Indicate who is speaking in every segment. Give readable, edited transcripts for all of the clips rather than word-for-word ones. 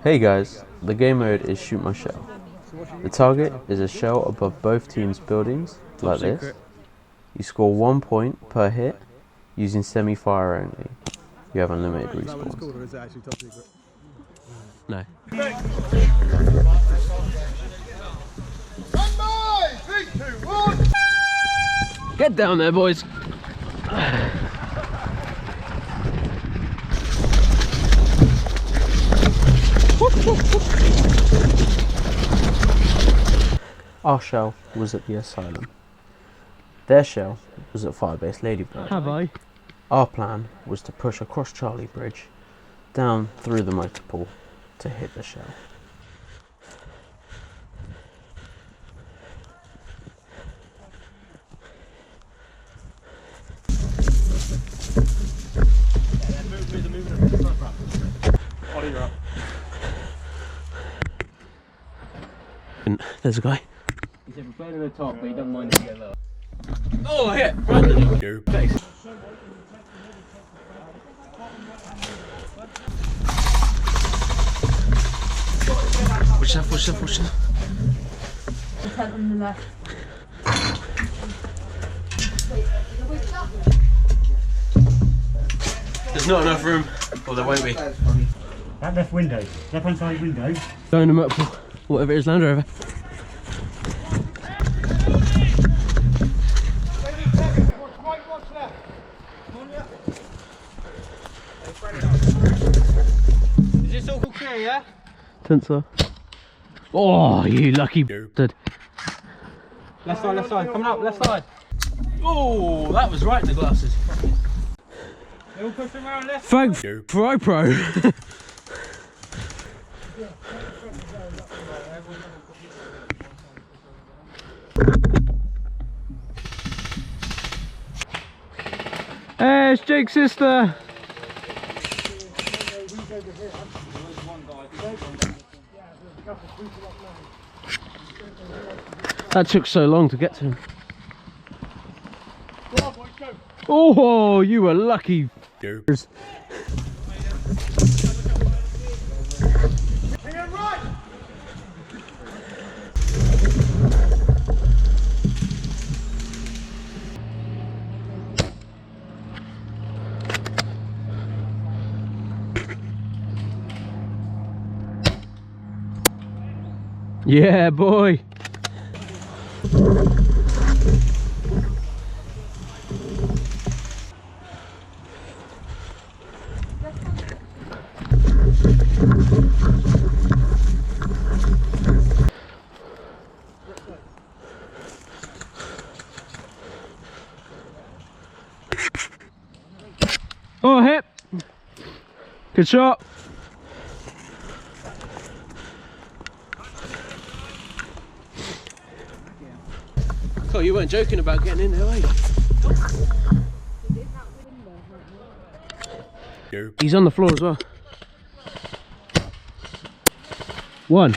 Speaker 1: Hey guys, the game mode is shoot my shell. The target is a shell above both teams' buildings, like this. You score 1 point per hit using semi-fire only. You have unlimited respawns. No. Get down there, boys. Our shell was at the asylum. Their shell was at Firebase Ladybird.
Speaker 2: Have I?
Speaker 1: Our plan was to push across Charlie Bridge, down through the motor pool to hit the shell. There's a guy.
Speaker 2: He said we're playing on the top, but he doesn't mind if you go lower.
Speaker 1: Oh, hit! Right in your face. Watch out, watch out, watch out.
Speaker 3: On the left.
Speaker 1: There's not enough room. Well, there won't be.
Speaker 4: That left window, left hand side window.
Speaker 2: Going them up for whatever it is, Land Rover.
Speaker 4: Is this all clear, yeah?
Speaker 2: Tensor. Oh, you lucky bastard.
Speaker 4: Left side, coming up, left side.
Speaker 1: Oh, that was right in the glasses.
Speaker 4: They all pushing around left.
Speaker 2: Thank Pro. Hey, it's Jake's sister. That took so long to get to him. Oh, you were lucky. Yeah, boy. Oh, hit. Good shot. Oh, you weren't joking about getting in there, were you? He's on the floor as well. One.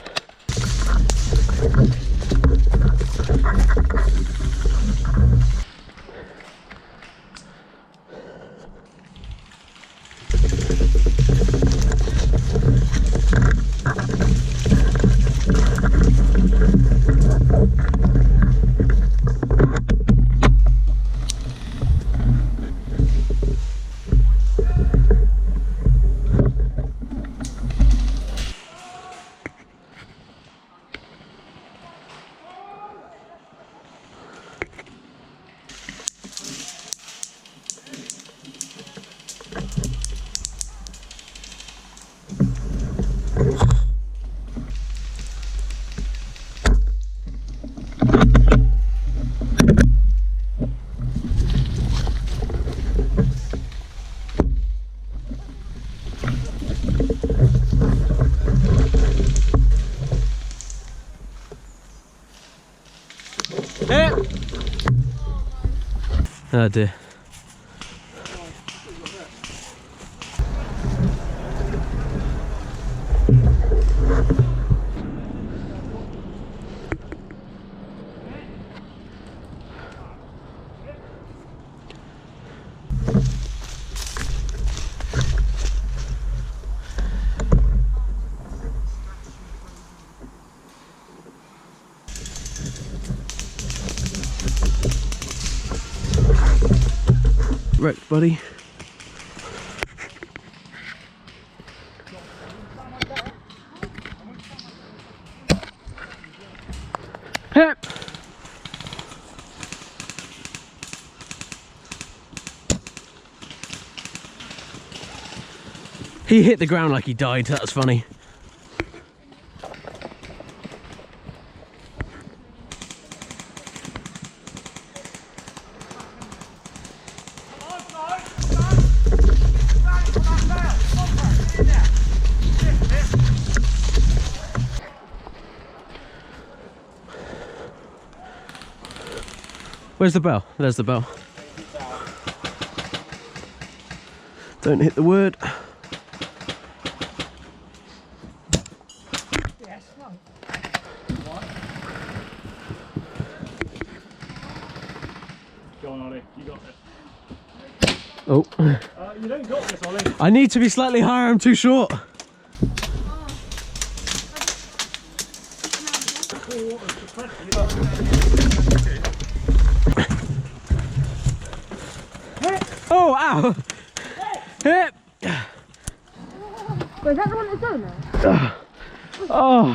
Speaker 2: Oh dear. wrecked, buddy. Hip! He hit the ground like he died, that was funny. Where's the bell? There's the bell. Don't hit the word.
Speaker 4: Go on, Ollie. You got this.
Speaker 2: Oh.
Speaker 4: You don't got this, Ollie.
Speaker 2: I need to be slightly higher, I'm too short. Oh, ow! Hip!
Speaker 3: Wait, is that the one that's doing that?
Speaker 2: Oh!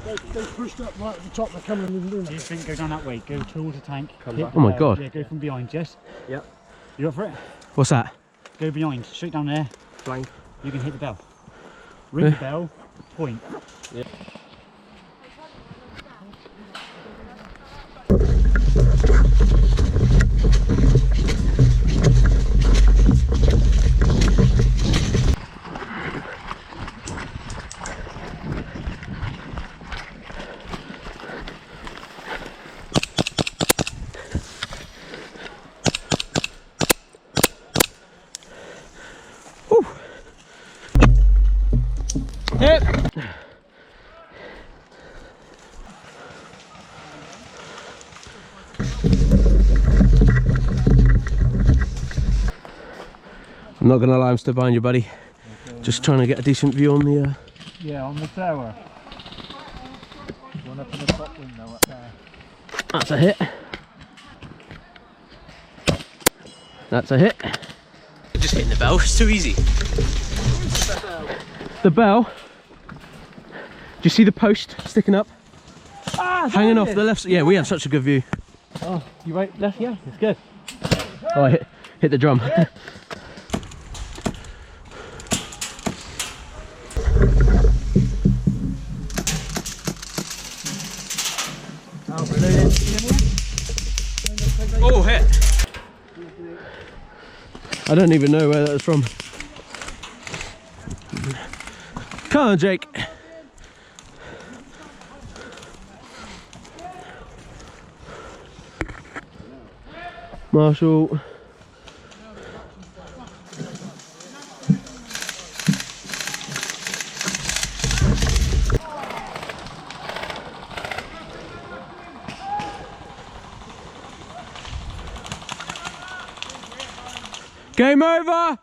Speaker 5: They pushed up right at the top, they're coming in the room.
Speaker 4: Do you think go down that way? Go towards the tank.
Speaker 2: Oh my god.
Speaker 4: Yeah, go from behind, yes?
Speaker 5: Yep.
Speaker 4: You up for it?
Speaker 2: What's that?
Speaker 4: Go behind, straight down there.
Speaker 5: Flank.
Speaker 4: You can hit the bell. Ring the bell, point.
Speaker 5: Yeah.
Speaker 2: Hip! I'm not gonna lie, I'm still behind you, buddy. Just trying to get a decent view on the.
Speaker 4: Yeah, on the tower. One up in the top window up there.
Speaker 2: That's a hit. That's a hit.
Speaker 1: Just hitting the bell, it's too easy.
Speaker 2: The bell. Do you see the post sticking up?
Speaker 4: Ah,
Speaker 2: Hanging off the left. Yeah, we have such a good view.
Speaker 4: Oh, you right, left, yeah, it's good.
Speaker 2: Oh, I hit the drum. Oh, hit! I don't even know where that was from. Come on, Jake. Marshall. Game over!